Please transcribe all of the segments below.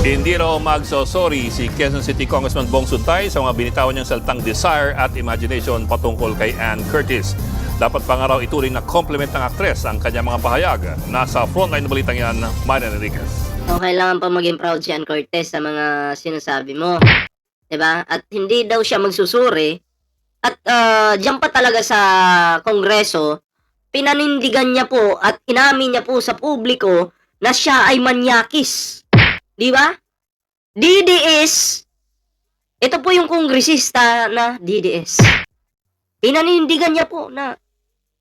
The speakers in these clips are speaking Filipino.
Hindi raw magsosorry si Quezon City Congressman Bong Sutay sa mga binitawan niyang salitang desire at imagination patungkol kay Ann Curtis. Dapat pa nga raw ituring na compliment ng aktres ang kanyang mga pahayag. Nasa frontline na balitang yan, Marian Enriquez. O kailangan pa maging proud si Ann Curtis sa mga sinasabi mo. 'Di ba? At hindi daw siya magsusuri. At diyan pa talaga sa Kongreso, pinanindigan niya po at inamin niya po sa publiko na siya ay manyakis. 'Di ba? DDS. Ito po yung kongresista na DDS. Pinanindigan niya po na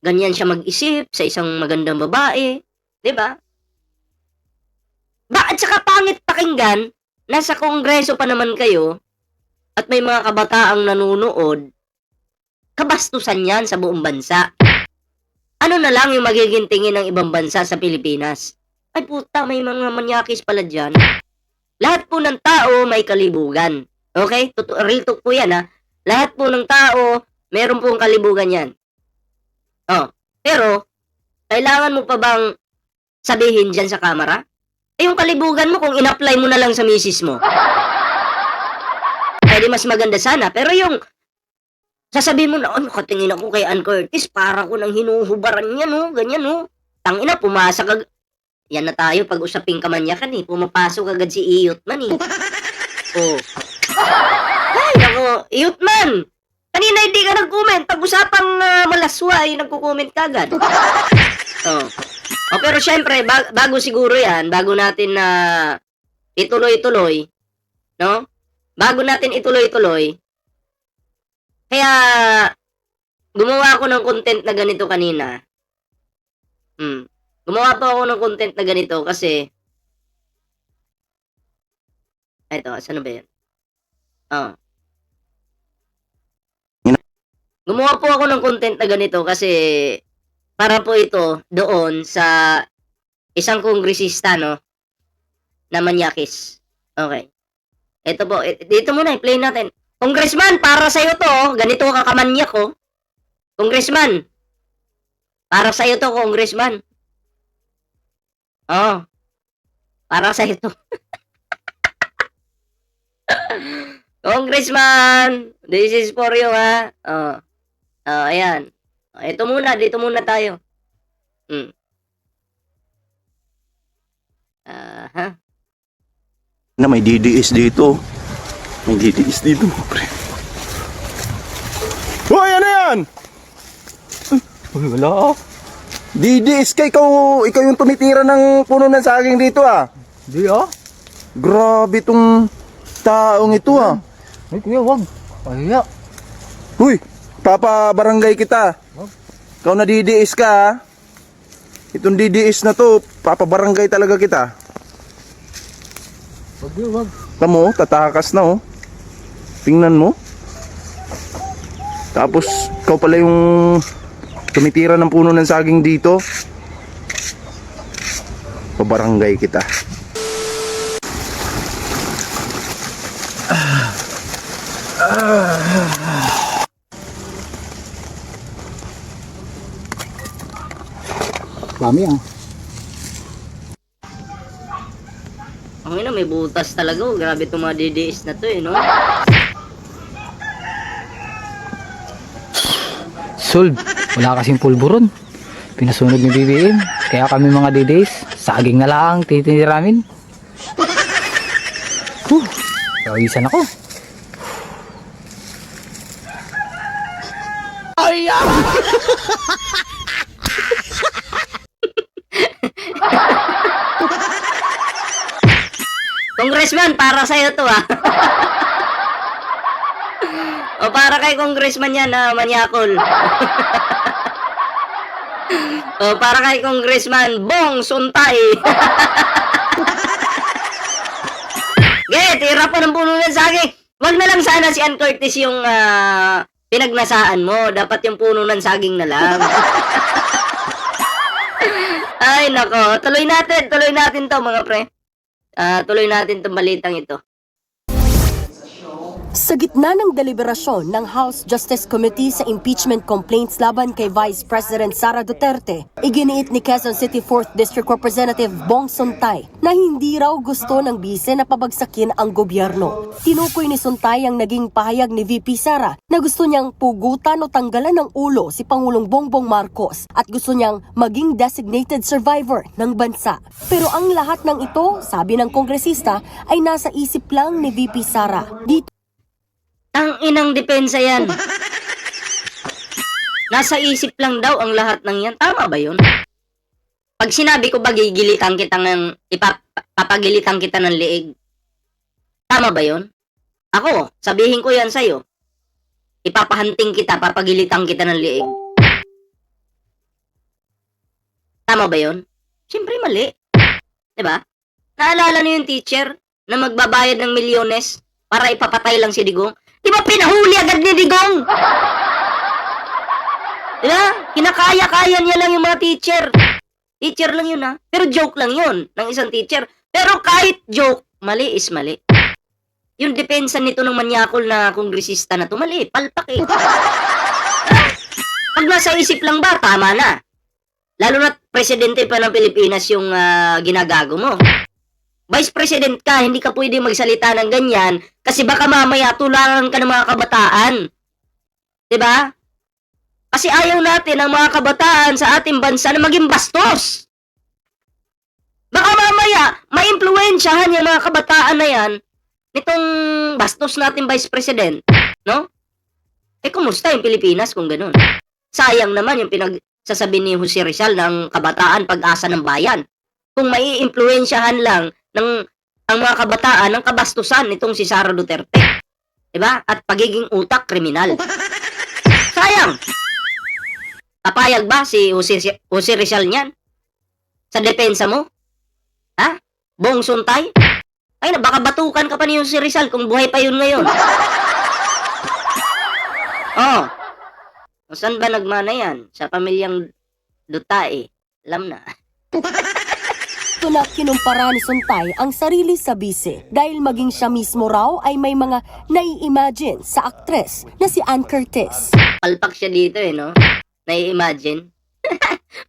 ganyan siya mag-isip sa isang magandang babae. 'Di ba? At saka pangit pakinggan, nasa kongreso pa naman kayo, at may mga kabataang nanunood, kabastusan yan sa buong bansa. Ano na lang yung magiging tingin ng ibang bansa sa Pilipinas? Ay puta, may mga manyakis pala dyan. Lahat po ng tao may kalibugan. Okay? Real talk po yan ha. Lahat po ng tao, meron pong kalibugan yan. Oh, pero, kailangan mo pa bang sabihin dyan sa camera? Eh yung kalibugan mo kung in-apply mo na lang sa misis mo. Pwede mas maganda sana. Pero yung sasabihin mo na, ano, katingin ako kay Ann Curtis, para ko nang hinuhubaran niya, no? Ganyan, no? Tangina, pumasok agad. Yan na tayo, pag usaping kamanyakan, eh. Pumapasok agad si Iyot Man, eh. Oh. Ay, nako, Iyot Man! Kanina hindi ka nag-comment. Pag-usapang malaswa, ay nagko-comment ka agad. Oh. Oh, pero syempre, bago siguro yan, bago natin na ituloy-tuloy, no? Bago natin ituloy-tuloy, kaya gumawa ako ng content na ganito kanina. Gumawa pa ako ng content na ganito kasi ito, saan ba yan? Oh. Gumawa po ako ng content na ganito kasi para po ito doon sa isang kongresista, no? Na manyakis. Okay. Ito po, dito muna, i-play natin. Congressman, para sa'yo to, ganito ka kamanyak, oh. Congressman, para sa'yo to, Congressman. Oh, para sa'yo to. Congressman, this is for you, ha. Oh, ayan. Ito muna, dito muna tayo. Na may DDS dito. May DDS dito, pre. Hoy, ano yan? Uy, wala. DDS ka, ikaw yung tumitira ng puno ng saging dito, ah. Di ah. Grabe tong taong ito, ah. Ay kuya, wag. Kaya. Uy, papabarangay kita. Ikaw na DDS ka, ah. Itong DDS na to, papabarangay talaga kita. Wag kuya, wag. Tamo, tatakas na, oh. Tingnan mo. Tapos, ikaw pala yung tumitira ng puno ng saging dito. Pabarangay kita. Dami ah. Ang ina, may butas talaga, oh. Grabe itong mga DDS na to, eh, no? Solve. Wala kasing pulburon. Pinasunog ni BBM. Kaya kami mga DDs, saging na lang titiramin. Kawisan ako. Ay! Congressman, para sa'yo to, ah. O para kay Congressman yan, na manyakol. O para kay Congressman Bong Suntay. Tira po ng puno ng saging. Wag na lang sana si Ann Curtis yung pinagnasaan mo. Dapat yung puno ng saging na lang. Ay, nako. Tuloy natin to, mga pre. Tuloy natin tong balitang ito. Sa gitna ng deliberasyon ng House Justice Committee sa impeachment complaints laban kay Vice President Sara Duterte, iginiit ni Quezon City 4th District Representative Bong Suntay na hindi raw gusto ng bise na pabagsakin ang gobyerno. Tinukoy ni Suntay ang naging pahayag ni VP Sara na gusto niyang pugutan o tanggalan ng ulo si Pangulong Bongbong Marcos at gusto niyang maging designated survivor ng bansa. Pero ang lahat ng ito, sabi ng kongresista, ay nasa isip lang ni VP Sara. Dito Ang inang depensa yan. Nasa isip lang daw ang lahat ng yan. Tama ba yun? Pag sinabi ko ba gigilitan kita ng, papagilitan kita ng liig, tama ba yun? Ako, sabihin ko yan sa'yo. Ipapahanting kita, papagilitan kita ng liig. Tama ba yun? Siyempre mali. Diba? Naalala niyo yung teacher na magbabayad ng milyones para ipapatay lang si Digong? Di ba pinahuli agad ni Digong? Diba? Kinakaya-kaya niya lang yung mga teacher. Teacher lang yun ha. Pero joke lang yun ng isang teacher. Pero kahit joke, mali is mali. Yung depensa nito ng manyakol na kongresista na to, mali. Palpak eh. Pag nasa isip lang ba, tama na. Lalo na presidente pa ng Pilipinas yung ginagago mo. Vice President ka, hindi ka pwede magsalita ng ganyan kasi baka mamaya tularan ka ng mga kabataan. Diba? Kasi ayaw natin ang mga kabataan sa ating bansa na maging bastos. Baka mamaya, maimpluwensyahan yung mga kabataan na yan nitong bastos natin Vice President. No? Eh, kumusta yung Pilipinas kung ganun? Sayang naman yung pinagsasabi ni Jose Rizal ng kabataan pag-asa ng bayan. Kung maiimpluwensyahan lang ng ang mga kabataan ng kabastusan nitong si Sara Duterte. Diba? At pagiging utak kriminal. Sayang! Papayag ba si Jose Rizal niyan? Sa depensa mo? Ha? Bong Suntay? Ay na, baka batukan ka pa ni Jose Rizal kung buhay pa yun ngayon. Oh. Saan ba nagmana yan? Sa pamilyang Dutae. Alam na. Ito na kinumpara ni Suntay ang sarili sa bise dahil maging siya mismo raw ay may mga nai-imagine sa aktres na si Ann Curtis. Palpak siya dito eh, no? Nai-imagine.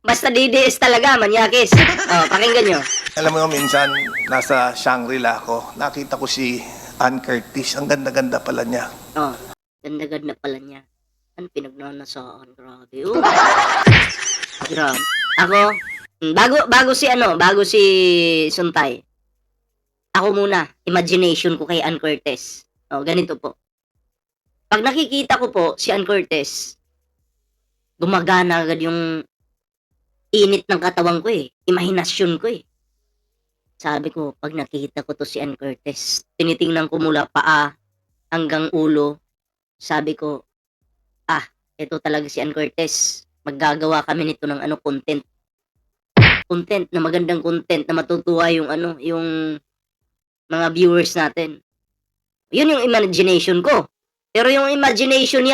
Basta DDS talaga, manyakis. Oh, pakinggan nyo. Alam mo, minsan nasa Shangri-La ako, nakita ko si Ann Curtis. Ang ganda-ganda pala niya. Oh, ganda-ganda pala niya. Ano pinagnanasaan? Grabe. Oh. Grabe. Ako, bago si Suntay. Ako muna, imagination ko kay Ann Curtis. Oh, ganito po. Pag nakikita ko po si Ann Curtis, gumagana agad yung init ng katawan ko eh. Imahinasyon ko eh. Sabi ko, pag nakita ko to si Ann Curtis, tinitingnan ko mula paa hanggang ulo. Sabi ko, ito talaga si Ann Curtis. Maggagawa kami nito ng content. Content na magandang content na matutuwa yung yung mga viewers natin. Yun yung imagination ko. Pero yung imagination ni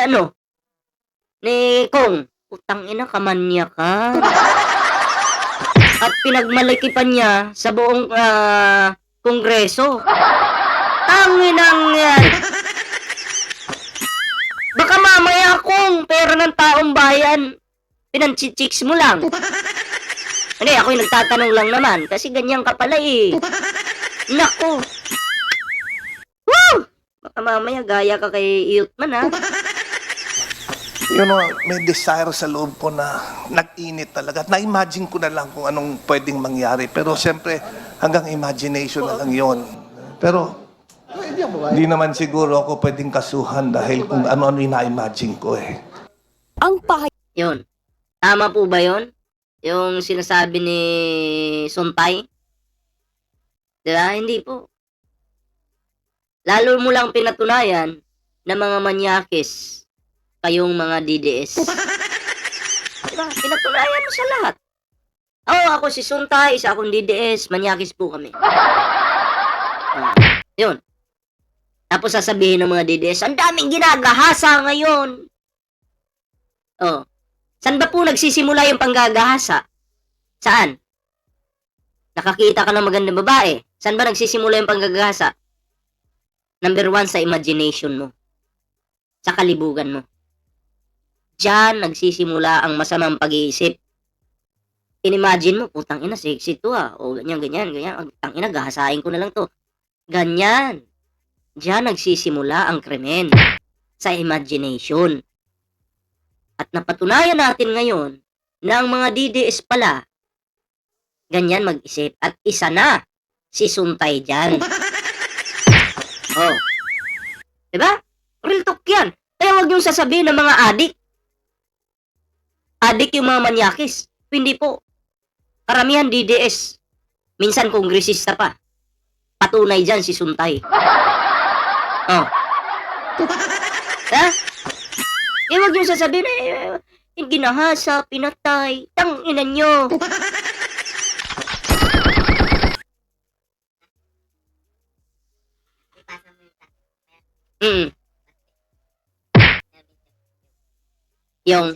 ni Kong, utang ina kamanya ka. At pinagmalaki pa niya sa buong kongreso. Tanginang yan. Baka mamaya Kong, pera ng taong bayan, pinanchichicks mo lang. Hindi, ako'y nagtatanong lang naman. Kasi ganyan ka pala eh. Naku. Woo! Baka mamaya gaya ka kay Iyotman ha. You know, may desire sa loob ko na nag-init talaga. Na-imagine ko na lang kung anong pwedeng mangyari. Pero siyempre, hanggang imagination na lang yon. Pero, hindi naman siguro ako pwedeng kasuhan dahil kung ano-ano yung na-imagine ko eh. Ang pahayag Yun. Tama po ba yun? Yung sinasabi ni Suntay? Diba? Hindi po. Lalo mo lang pinatunayan na mga manyakis kayong mga DDS. Diba? Pinatunayan mo sa lahat. Ako si Suntay, isa akong DDS, manyakis po kami. Yun. Tapos sasabihin ng mga DDS, ang daming ginagahasa ngayon. Oh. Saan ba po nagsisimula yung panggagahasa? Saan? Nakakita ka ng magandang babae. Saan ba nagsisimula yung panggagahasa? Number one, sa imagination mo. Sa kalibugan mo. Diyan nagsisimula ang masamang pag-iisip. Inimagine mo, putang ina, sexy to o ganyan. Putang ina, gahasain ko na lang to. Ganyan. Diyan nagsisimula ang krimen. Sa imagination. At napatunayan natin ngayon na ang mga DDS pala, ganyan mag-isip. At isa na, si Suntay dyan. Oh. Diba? Real talk yan. Kaya huwag niyong sasabihin ng mga adik. Adik yung mga manyakis. Hindi po. Karamihan DDS. Minsan kongresista pa. Patunay dyan si Suntay. Oh. Ha? Eh, huwag niyong sasabihin yung ginahasa, pinatay, tanginan nyo. Yung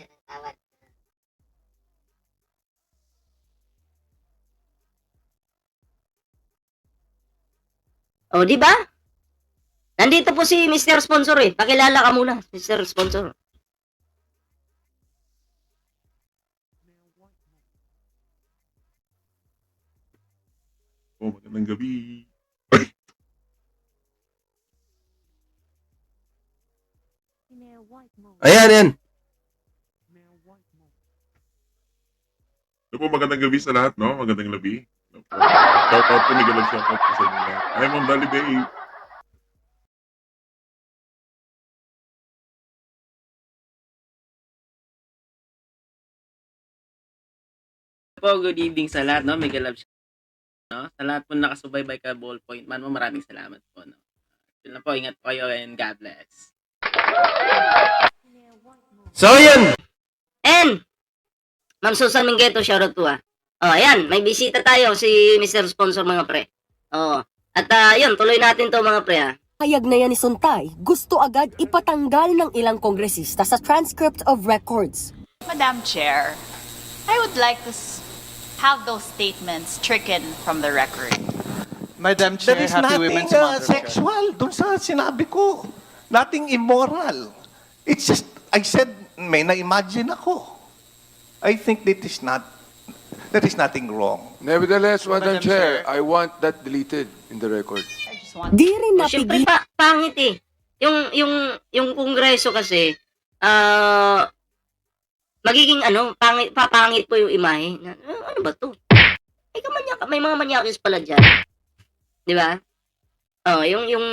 oh, di ba? Nandito po si Mr. Sponsor eh. Pakilala ka muna, Mr. Sponsor. Oh, magandang gabi. Ayan, yan. Ano po, magandang gabi sa lahat, no? Magandang gabi. Shout out po, Miguel, shout out po sa inyo lahat. Ay, Ma'am Dali Bay. Po, good evening sa lahat, no? Miguel Labs, no? Sa lahat po nakasubaybay ka ballpoint man mo, maraming salamat po, no? Yun lang po, ingat po kayo and God bless. So, yan. And, Ma'am Susan Mingueto, shoutout po Oh, ayan, may bisita tayo si Mr. Sponsor mga pre. Oh, at yun, tuloy natin to mga pre Hayag na yan ni Suntay, gusto agad ipatanggal ng ilang kongresista sa transcript of records. Madam Chair, I would like to have those statements stricken from the record. Madam Chair, There is Happy nothing Women's Month. sexual dun sa sinabi ko. Nothing immoral. It's just, I said, may na-imagine ako. I think there is nothing wrong. Nevertheless, Madam Madam Chair, Chair. I want that deleted in the record. I just want Di rin Siyempre, napigil pangit eh. Yung kongreso kasi, magiging papangit po yung imahe. Ano ba to? May mga manyakis pala dyan. Di ba? Oh, yung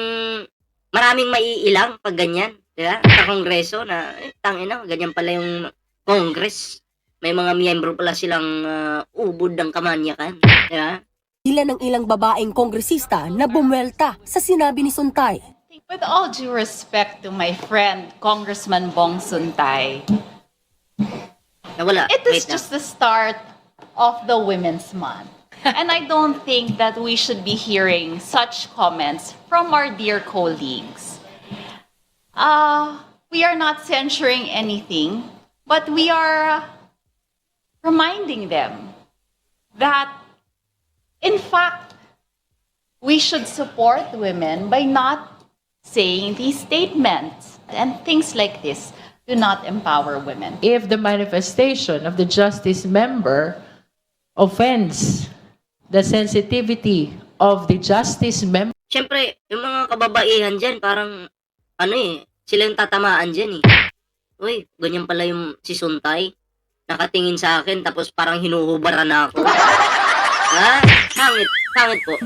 maraming maiilang pag ganyan. Di ba? Sa kongreso na, tangina, ganyan pala yung Congress. May mga miyembro pala silang ubod ng kamanyakan. Di ba? ng ilang babaeng kongresista na bumwelta sa sinabi ni Suntay. With all due respect to my friend, Congressman Bong Suntay, Nawala. it is Wait just the start of the Women's Month. And I don't think that we should be hearing such comments from our dear colleagues. We are not censuring anything, but we are reminding them that, in fact, we should support women by not saying these statements. And things like this do not empower women. If the manifestation of the justice member offends the sensitivity of the justice member, Siyempre, yung mga kababaihan dyan, parang, sila yung tatamaan dyan Uy, ganyan pala yung si Suntay. Nakatingin sa akin, tapos parang hinuhubaran na ako. Ha? Pangit po.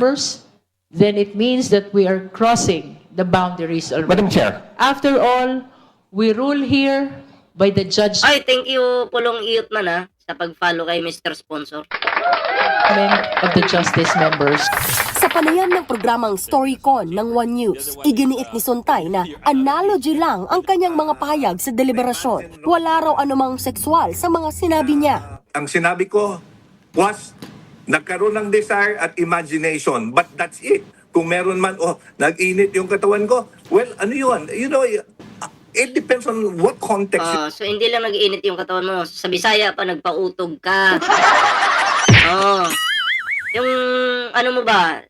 then it means that we are crossing the boundaries already. Madam Chair. After all, we rule here by the judgment Ay, thank you, Pulong Iyot man sa pag-follow kay Mr. Sponsor. of the justice members. Sa panayam ng programang Storycon ng One News, iginiit ni Suntay na analogy lang ang kanyang mga pahayag sa deliberasyon. Wala raw anumang sexual sa mga sinabi niya. Ang sinabi ko was, nagkaroon ng desire at imagination, but that's it. Kung meron man, nag-init yung katawan ko, well, ano yun? You know, it depends on what context. So, hindi lang nag-iinit yung katawan mo. Sa Bisaya pa, nagpautog ka. Yung, ano mo ba?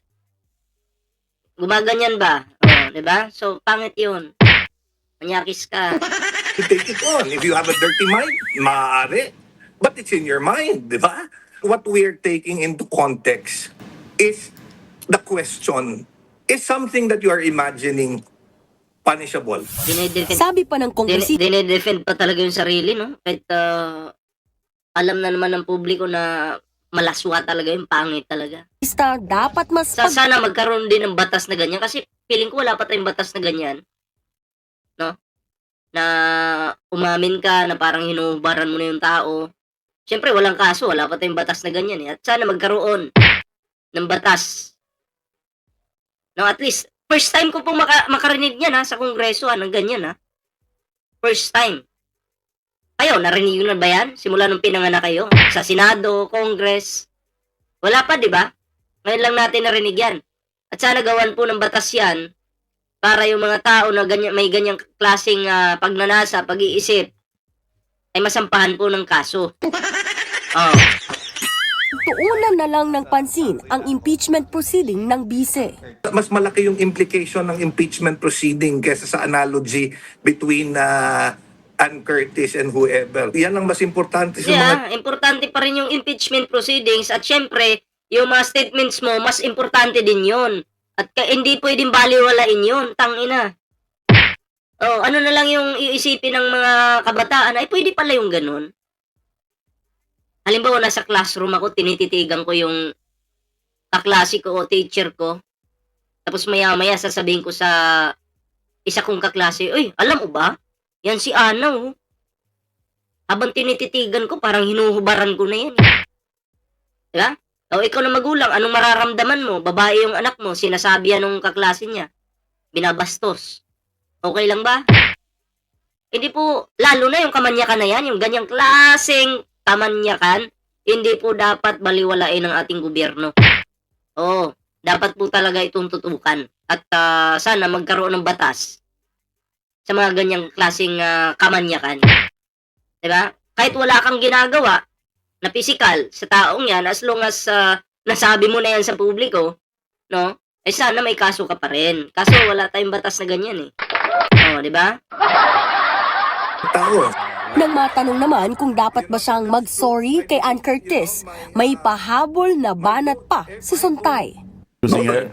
Gumaganyan ba? di ba? So, pangit yun. Manyakis ka. You take it on. If you have a dirty mind, maaari. But it's in your mind, di ba? What we're taking into context is the question, is something that you are imagining punishable? Sabi pa ng kongresista, Dinedefend pa talaga yung sarili, no? Kahit alam na naman ng publiko na malaswa talaga yung pangit talaga. dapat mas Sana magkaroon din ng batas na ganyan kasi feeling ko wala pa tayong batas na ganyan. No? Na umamin ka na parang hinuhubaran mo na yung tao. Siyempre walang kaso, wala pa tayong batas na ganyan eh. At sana magkaroon ng batas. No, at least first time ko pong makarinig niyan ha sa Kongreso ng ganyan ha. First time. Kayo, narinig nyo na ba yan? Simula nung pinanganak kayo? Sa Senado, Congress. Wala pa, di ba? Ngayon lang natin narinig yan. At sana gawan po ng batas yan para yung mga tao na ganyan, may ganyang klaseng pagnanasa, pag-iisip, ay masampahan po ng kaso. Oh. tuunan na lang ng pansin ang impeachment proceeding ng bise. Mas malaki yung implication ng impeachment proceeding kesa sa analogy between Ann Curtis and whoever. Yan ang mas importante sa mga... Importante pa rin yung impeachment proceedings at syempre, yung mga statements mo, mas importante din yon. At hindi pwedeng baliwalain yun, tangina. Oh, ano na lang yung iisipin ng mga kabataan, ay pwede pala yung ganun. Halimbawa, nasa classroom ako, tinititigan ko yung kaklase ko o teacher ko. Tapos maya-maya sasabihin ko sa isa kong kaklase, uy, alam mo ba? Yan si Ana, oh. Habang tinititigan ko, parang hinuhubaran ko na yan. Diba? O ikaw na magulang, anong mararamdaman mo? Babae yung anak mo, sinasabi yan ng kaklase niya. Binabastos. Okay lang ba? Hindi po, lalo na yung kamanyakan na yan, yung ganyang klaseng kamanyakan, hindi po dapat baliwalain ng ating gobyerno. Oo, dapat po talaga itong tutukan. At sana magkaroon ng batas sa mga ganyang klaseng kamanyakan. Diba? Kahit wala kang ginagawa na physical sa taong yan, as long as nasabi mo na yan sa publiko, no? Eh sana may kaso ka pa rin. Kaso wala tayong batas na ganyan eh. Oh, di ba? Nang matanong naman kung dapat ba siyang mag-sorry kay Ann Curtis, may pahabol na banat pa si Sontay.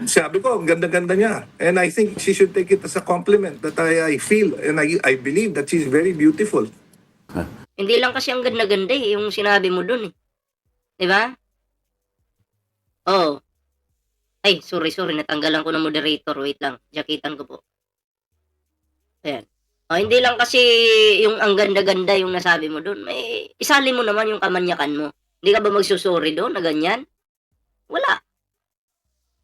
Sabi ko, ang ganda-ganda niya. And I think she should take it as a compliment that I feel and I believe that she's very beautiful. Hindi lang kasi ang ganda-ganda eh, yung sinabi mo dun eh. Di ba? Oh. Ay, sorry, natanggalan ko ng moderator. Wait lang, jakitan ko po. Ayan. Oh, hindi lang kasi yung ang ganda-ganda yung nasabi mo dun. May isali mo naman yung kamanyakan mo. Hindi ka ba magsusuri doon na ganyan? Wala.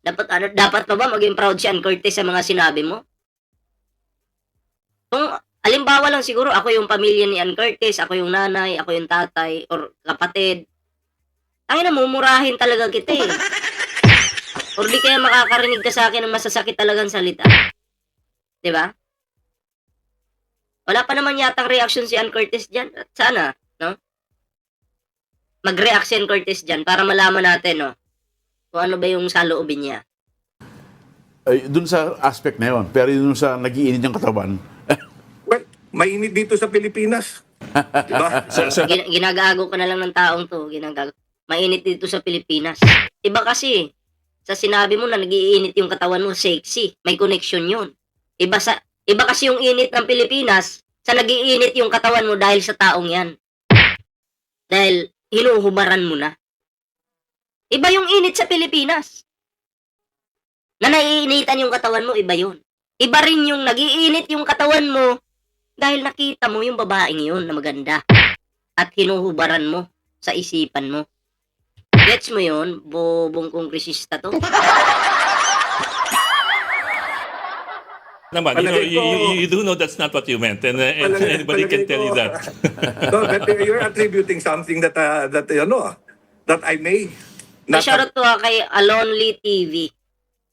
Dapat pa ba maging proud si Ann Curtis sa mga sinabi mo? Kung halimbawa lang siguro ako yung pamilya ni Ann Curtis, ako yung nanay, ako yung tatay, or kapatid. Ang ina, mumurahin talaga kita eh. Or di kaya makakarinig ka sa akin ng masasakit talagang salita. Diba? Wala pa naman yatang reaction si Ann Curtis dyan. At sana, no? Mag-react si Ann Curtis dyan para malaman natin, no? Kung ano ba yung saloobin niya. Ay, dun sa aspect na yun, pero dun sa nagiinit yung katawan. Well, mainit dito sa Pilipinas. Diba? Ginagago ka na lang ng taong to. Ginagago. Mainit dito sa Pilipinas. Iba kasi, sa sinabi mo na nagiinit yung katawan mo, sexy. May connection yun. Iba kasi yung init ng Pilipinas sa nagiinit yung katawan mo dahil sa taong yan. Dahil hinuhubaran mo na. Iba yung init sa Pilipinas. Na naiinitan yung katawan mo, iba yun. Iba rin yung nagiinit yung katawan mo dahil nakita mo yung babaeng yun na maganda. At hinuhubaran mo sa isipan mo. Gets mo yun? Bobong kongresista to. Naman, you do know that's not what you meant, and anybody can tell you that. No, but you're attributing something that you know, that I may not Shoutout to kay Alonly TV.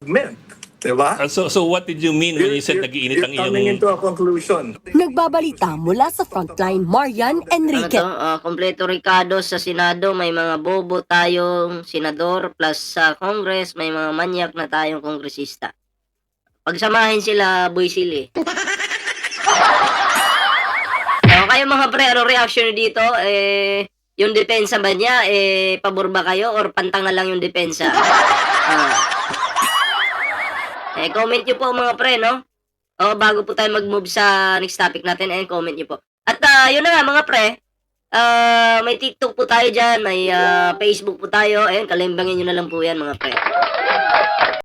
meant. Diba? So what did you mean when you said nagiinit ang You're coming iyong... into a conclusion. Nagbabalita mula sa frontline, Marian Enrique. Kompleto Ricardo sa Senado, may mga bobo tayong senador plus sa Congress, may mga manyak na tayong kongresista. Pagsamahin sila, Boy Silly. So, kayo mga pre, ano reaction nyo dito? Yung depensa ba niya, pabor ba kayo or pantang na lang yung depensa? Comment nyo po mga pre, no? O, bago po tayo mag-move sa next topic natin, comment nyo po. At yun na nga mga pre, may TikTok po tayo dyan, may Facebook po tayo, kalimbangin nyo na lang po yan mga pre.